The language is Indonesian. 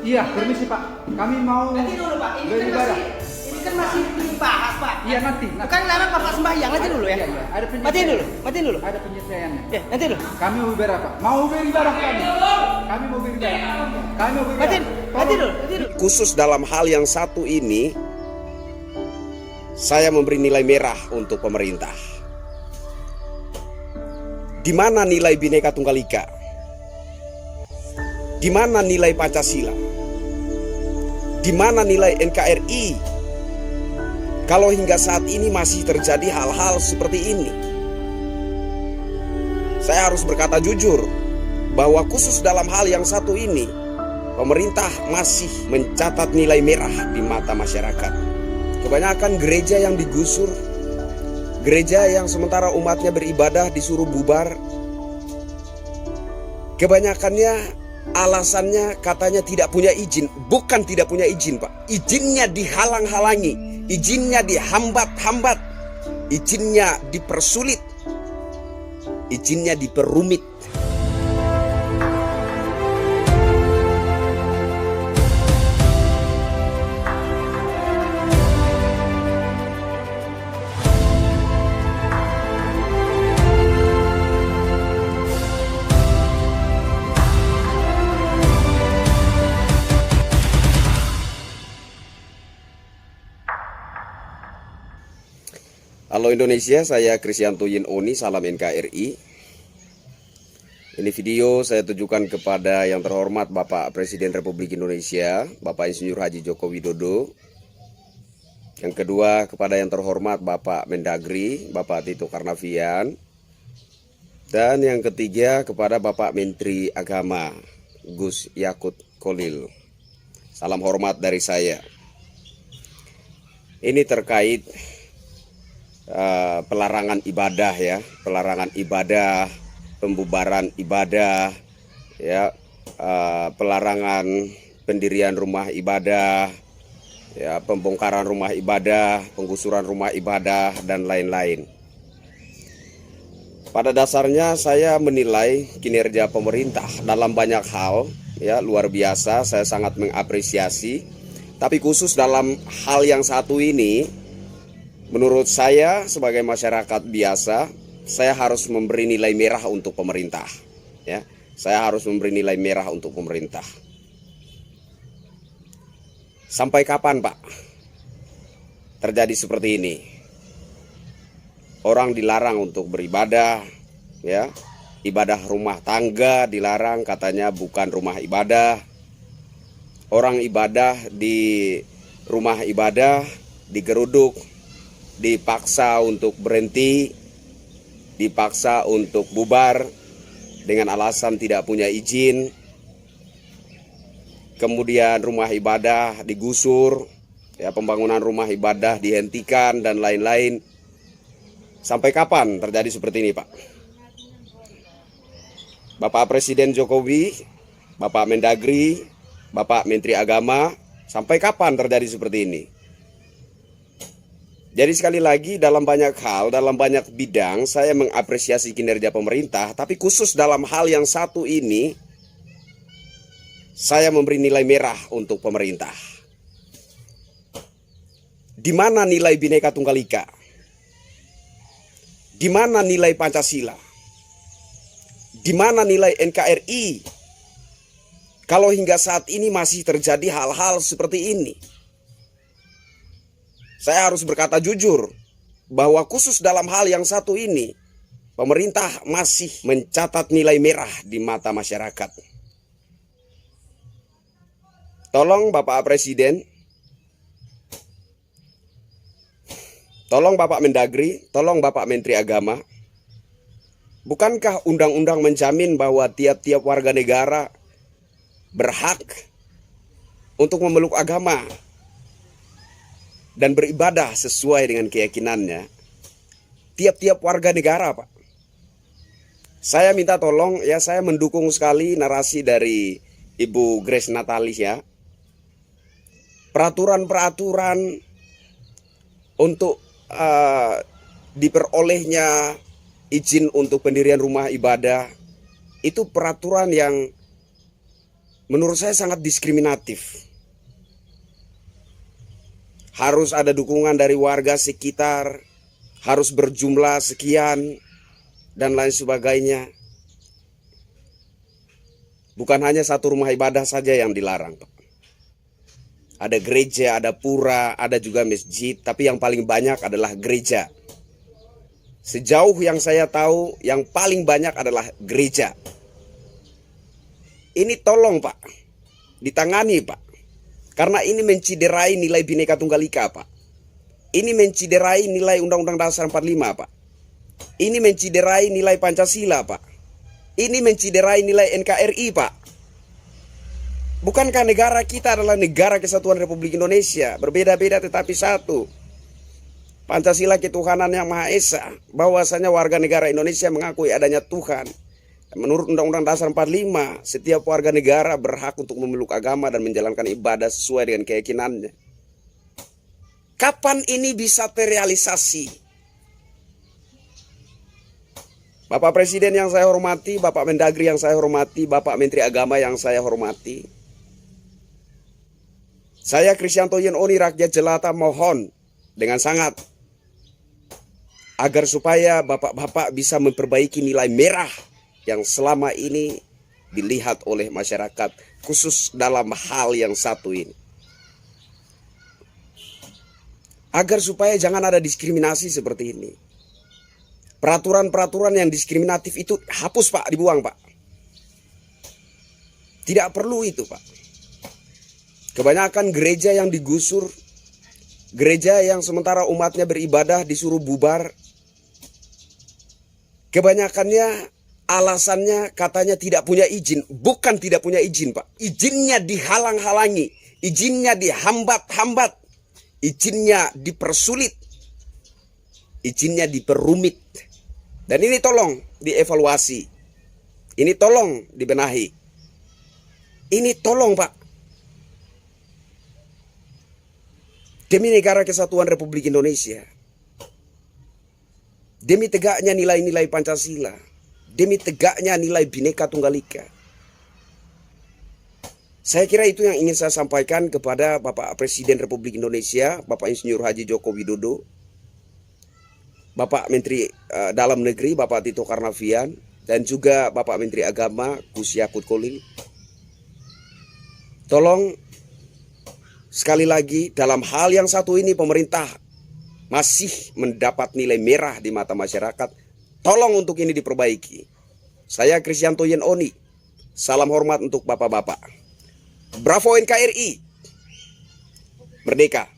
Iya, permisi Pak. Kami mau Nanti dulu Pak, beribadah. ini kan masih dibahas Pak. Iya nanti. Bukan larang Bapak sembahyang, nanti dulu ya. Iya, iya. Ada Matiin dulu. Ada penyelesaiannya. Ya, nanti dulu. Kami mau beribadah Pak. Mau beribadah kami. Kami mau beribadah. Kami mau beribadah. Nanti dulu. Khusus dalam hal yang satu ini, saya memberi nilai merah untuk pemerintah. Di mana nilai Bhinneka Tunggal Ika? Di mana nilai Pancasila? Di mana nilai NKRI? Kalau hingga saat ini masih terjadi hal-hal seperti ini, saya harus berkata jujur bahwa khusus dalam hal yang satu ini, pemerintah masih mencatat nilai merah di mata masyarakat. Kebanyakan gereja yang digusur, gereja yang sementara umatnya beribadah disuruh bubar, kebanyakannya alasannya katanya tidak punya izin. Bukan tidak punya izin Pak, izinnya dihalang-halangi, izinnya dihambat-hambat, izinnya dipersulit, izinnya diperumit. Halo Indonesia, saya Kristianto Yin Oni, salam NKRI. Ini video saya tujukan kepada yang terhormat Bapak Presiden Republik Indonesia, Bapak Insinyur Haji Joko Widodo. Yang kedua kepada yang terhormat Bapak Mendagri, Bapak Tito Karnavian. Dan yang ketiga kepada Bapak Menteri Agama, Gus Yakut Kolil. Salam hormat dari saya. Ini terkait pelarangan ibadah ya, pelarangan ibadah, pembubaran ibadah ya, pelarangan pendirian rumah ibadah ya, pembongkaran rumah ibadah, penggusuran rumah ibadah dan lain-lain. Pada dasarnya saya menilai kinerja pemerintah dalam banyak hal ya luar biasa, saya sangat mengapresiasi. Tapi khusus dalam hal yang satu ini, menurut saya sebagai masyarakat biasa, saya harus memberi nilai merah untuk pemerintah. Ya, saya harus memberi nilai merah untuk pemerintah. Sampai kapan, Pak, terjadi seperti ini? Orang dilarang untuk beribadah, ya, ibadah rumah tangga dilarang, katanya bukan rumah ibadah. Orang ibadah di rumah ibadah digeruduk, dipaksa untuk berhenti, dipaksa untuk bubar dengan alasan tidak punya izin. Kemudian rumah ibadah digusur, ya, pembangunan rumah ibadah dihentikan dan lain-lain. Sampai kapan terjadi seperti ini, Pak? Bapak Presiden Jokowi, Bapak Mendagri, Bapak Menteri Agama, sampai kapan terjadi seperti ini? Jadi sekali lagi, dalam banyak hal, dalam banyak bidang saya mengapresiasi kinerja pemerintah, tapi khusus dalam hal yang satu ini saya memberi nilai merah untuk pemerintah. Di mana nilai Bhinneka Tunggal Ika? Di mana nilai Pancasila? Di mana nilai NKRI? Kalau hingga saat ini masih terjadi hal-hal seperti ini, saya harus berkata jujur bahwa khusus dalam hal yang satu ini, pemerintah masih mencatat nilai merah di mata masyarakat. Tolong Bapak Presiden, tolong Bapak Mendagri, tolong Bapak Menteri Agama. Bukankah undang-undang menjamin bahwa tiap-tiap warga negara berhak untuk memeluk agama dan beribadah sesuai dengan keyakinannya? Tiap-tiap warga negara, Pak. Saya minta tolong ya, saya mendukung sekali narasi dari Ibu Grace Natalis ya. Peraturan-peraturan untuk diperolehnya izin untuk pendirian rumah ibadah, itu peraturan yang menurut saya sangat diskriminatif. Harus ada dukungan dari warga sekitar, harus berjumlah sekian, dan lain sebagainya. Bukan hanya satu rumah ibadah saja yang dilarang, Pak. Ada gereja, ada pura, ada juga masjid, tapi yang paling banyak adalah gereja. Sejauh yang saya tahu, yang paling banyak adalah gereja. Ini tolong, Pak, ditangani, Pak. Karena ini menciderai nilai Bhinneka Tunggal Ika, Pak. Ini menciderai nilai Undang-Undang Dasar 45, Pak. Ini menciderai nilai Pancasila, Pak. Ini menciderai nilai NKRI, Pak. Bukankah negara kita adalah negara kesatuan Republik Indonesia, berbeda-beda tetapi satu. Pancasila ketuhanan yang Maha Esa, bahwasanya warga negara Indonesia mengakui adanya Tuhan. Menurut Undang-Undang Dasar 45, setiap warga negara berhak untuk memeluk agama dan menjalankan ibadah sesuai dengan keyakinannya. Kapan ini bisa terrealisasi? Bapak Presiden yang saya hormati, Bapak Mendagri yang saya hormati, Bapak Menteri Agama yang saya hormati. Saya Kristianto Yen Oni, rakyat jelata, mohon dengan sangat agar supaya bapak-bapak bisa memperbaiki nilai merah yang selama ini dilihat oleh masyarakat, khusus dalam hal yang satu ini. Agar supaya jangan ada diskriminasi seperti ini. Peraturan-peraturan yang diskriminatif itu hapus, Pak, dibuang, Pak. Tidak perlu itu, Pak. Kebanyakan gereja yang digusur, gereja yang sementara umatnya beribadah disuruh bubar. Kebanyakannya alasannya katanya tidak punya izin. Bukan tidak punya izin, Pak. Izinnya dihalang-halangi. Izinnya dihambat-hambat. Izinnya dipersulit. Izinnya diperumit. Dan ini tolong dievaluasi. Ini tolong dibenahi. Ini tolong, Pak. Demi negara kesatuan Republik Indonesia. Demi tegaknya nilai-nilai Pancasila. Demi tegaknya nilai Bhinneka Tunggal Ika. Saya kira itu yang ingin saya sampaikan kepada Bapak Presiden Republik Indonesia, Bapak Insinyur Haji Joko Widodo, Bapak Menteri Dalam Negeri, Bapak Tito Karnavian, dan juga Bapak Menteri Agama, Gus Yakut Kolil. Tolong sekali lagi, dalam hal yang satu ini pemerintah masih mendapat nilai merah di mata masyarakat. Tolong untuk ini diperbaiki. Saya Kristianto Yen Oni. Salam hormat untuk bapak-bapak. Bravo NKRI. Merdeka.